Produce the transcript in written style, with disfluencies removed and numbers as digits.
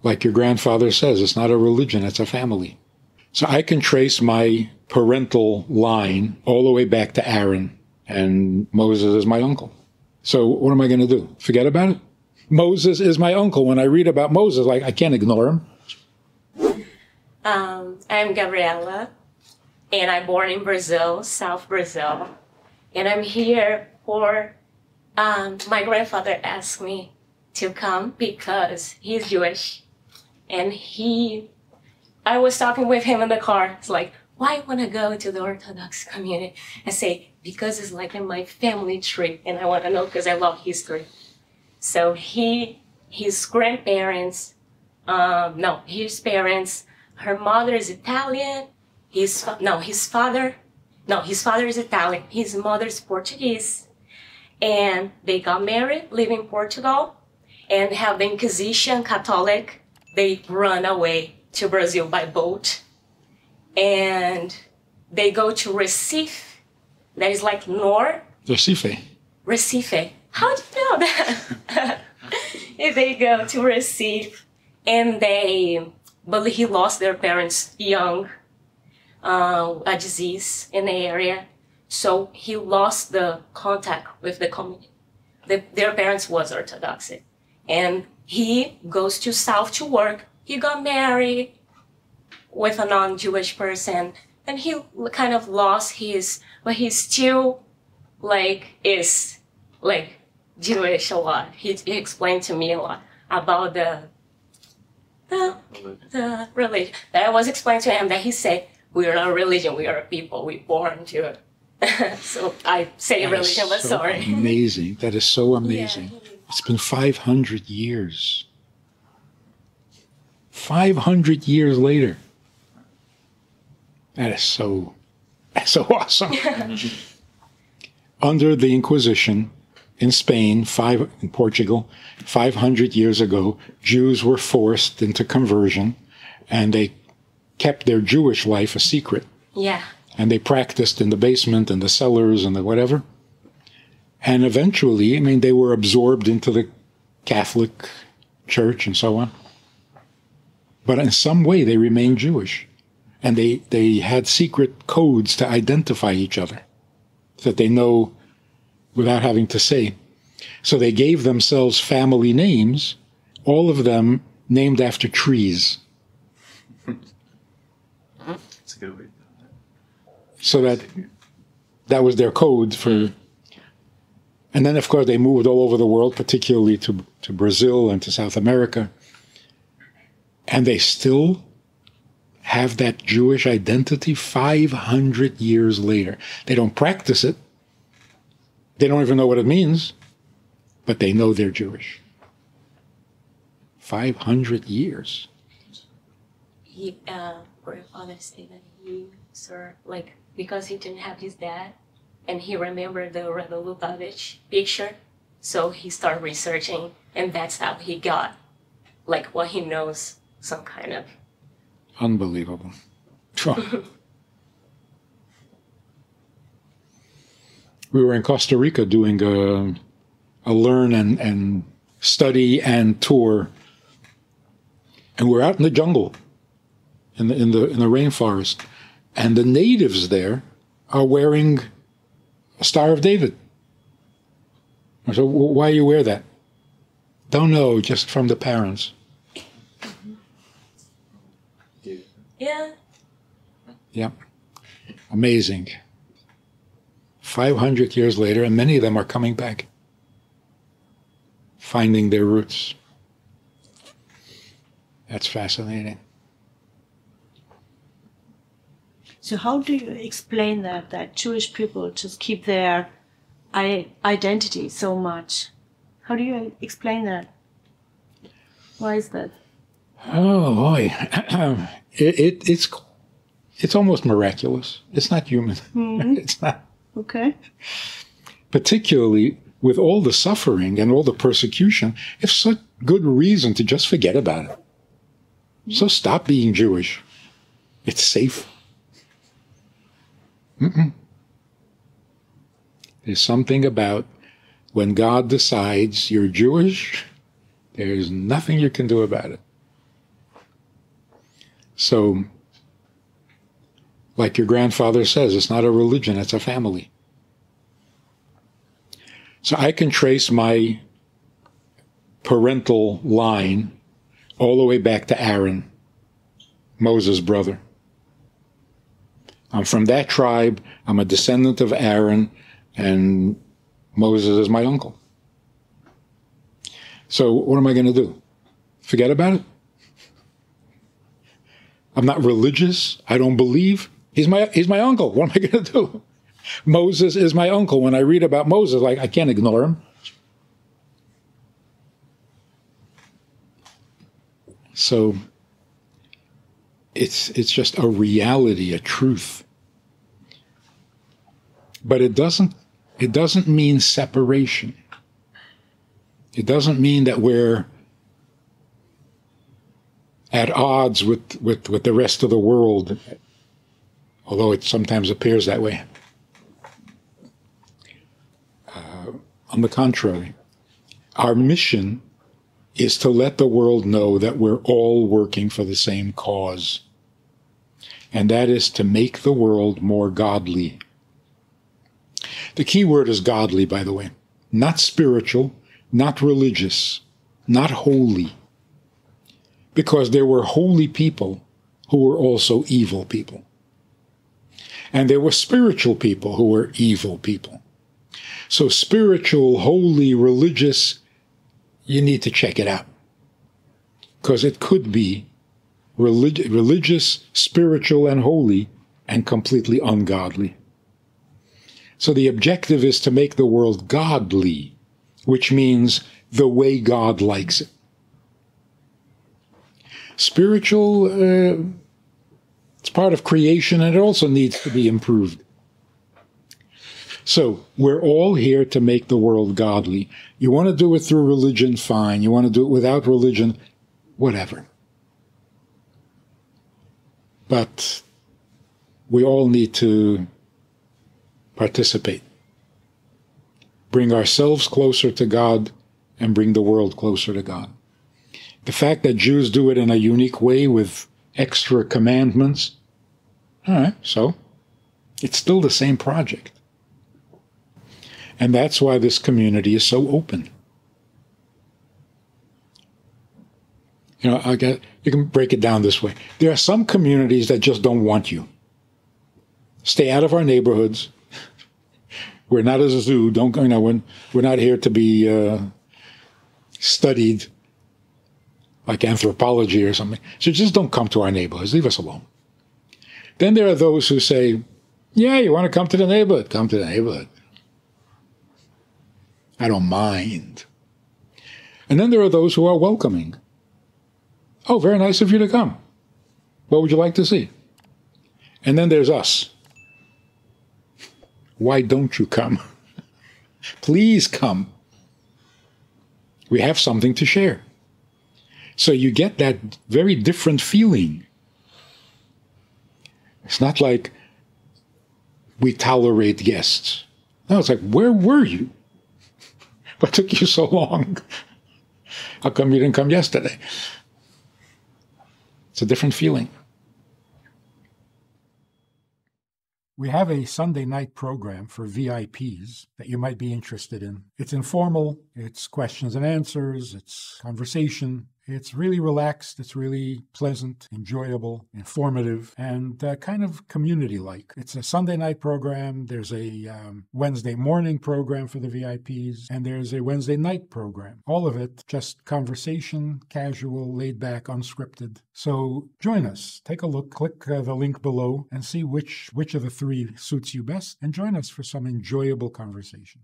Like your grandfather says, it's not a religion, it's a family. So I can trace my parental line all the way back to Aaron, and Moses is my uncle. So what am I going to do? Forget about it? Moses is my uncle. When I read about Moses, like, I can't ignore him. I'm Gabriela, and I'm born in Brazil, South Brazil. And I'm here for, my grandfather asked me to come because he's Jewish. And I was talking with him in the car. It's like, why you want to go to the Orthodox community? I say, because it's like in my family tree, and I want to know because I love history. So his grandparents, his parents, her mother is Italian. His father is Italian. His mother is Portuguese. And they got married, live in Portugal, and have the Inquisition, Catholic. They run away to Brazil by boat. And they go to Recife. That is like north. Recife. Recife. How do you know that? They go to Recife, and but he lost their parents young, a disease in the area. So he lost the contact with the community. Their parents was Orthodox. And he goes to South to work. He got married with a non-Jewish person, and he kind of lost but he still is Jewish a lot. He explained to me a lot about the religion. That I was explaining to him that he said, we are not a religion, we are a people, we're born to it. So I say that religion, but so sorry. Amazing. That is so amazing. Yeah. It's been 500 years. 500 years later. That is so awesome. Under the Inquisition in Spain, in Portugal, 500 years ago, Jews were forced into conversion, and they kept their Jewish life a secret. Yeah. And they practiced in the basement and the cellars and the whatever. And eventually, they were absorbed into the Catholic Church and so on. But in some way, they remained Jewish. And they had secret codes to identify each other, that they know without having to say. So they gave themselves family names, all of them named after trees. That's a good way. So that was their code for... And then, of course, they moved all over the world, particularly to Brazil and to South America. And they still have that Jewish identity 500 years later. They don't practice it. They don't even know what it means, but they know they're Jewish. 500 years. Grandfather said that because he didn't have his dad, and he remembered the Rebbe Lubavitch picture, so he started researching, and that's how he got, what he knows, some kind of... Unbelievable. We were in Costa Rica doing a learn and study and tour, and we're out in the jungle, in the rainforest, and the natives there are wearing a Star of David. I said, why you wear that? Don't know, just from the parents. Yeah. Yep. Amazing. 500 years later, and many of them are coming back, finding their roots. That's fascinating. So how do you explain that Jewish people just keep their identity so much? How do you explain that? Why is that? Oh boy, it's almost miraculous. It's not human. Mm-hmm. It's not. Okay. Particularly with all the suffering and all the persecution, it's such good reason to just forget about it. Mm-hmm. So stop being Jewish. It's safe. There's something about when God decides you're Jewish, there's nothing you can do about it. So, like your grandfather says, it's not a religion, it's a family. So I can trace my parental line all the way back to Aaron, Moses' brother. I'm from that tribe. I'm a descendant of Aaron, and Moses is my uncle. So what am I going to do? Forget about it? I'm not religious. I don't believe. He's my uncle. What am I going to do? Moses is my uncle. When I read about Moses, like, I can't ignore him. So it's just a reality, a truth. But it doesn't mean separation. It doesn't mean that we're at odds with the rest of the world, although it sometimes appears that way. On the contrary, our mission is to let the world know that we're all working for the same cause, and that is to make the world more godly. The key word is godly, by the way. Not spiritual, not religious, not holy. Because there were holy people who were also evil people. And there were spiritual people who were evil people. So spiritual, holy, religious, you need to check it out. Because it could be religious, spiritual, and holy, and completely ungodly. So the objective is to make the world godly, which means the way God likes it. Spiritual, it's part of creation, and it also needs to be improved. So we're all here to make the world godly. You want to do it through religion, fine. You want to do it without religion, whatever. But we all need to participate. Bring ourselves closer to God and bring the world closer to God. The fact that Jews do it in a unique way with extra commandments, all right, so it's still the same project. And that's why this community is so open. You know, you can break it down this way. There are some communities that just don't want you. Stay out of our neighborhoods. We're not as a zoo. We're not here to be studied like anthropology or something. So just don't come to our neighborhoods. Leave us alone. Then there are those who say, yeah, you want to come to the neighborhood? Come to the neighborhood. I don't mind. And then there are those who are welcoming. Oh, very nice of you to come. What would you like to see? And then there's us. Why don't you come? Please come. We have something to share. So you get that very different feeling. It's not like we tolerate guests. No, it's like, where were you? What took you so long? How come you didn't come yesterday? It's a different feeling. We have a Sunday night program for VIPs that you might be interested in. It's informal, it's questions and answers, it's conversation. It's really relaxed, it's really pleasant, enjoyable, informative, and kind of community-like. It's a Sunday night program, there's a Wednesday morning program for the VIPs, and there's a Wednesday night program. All of it just conversation, casual, laid-back, unscripted. So join us. Take a look, click the link below, and see which of the three suits you best, and join us for some enjoyable conversation.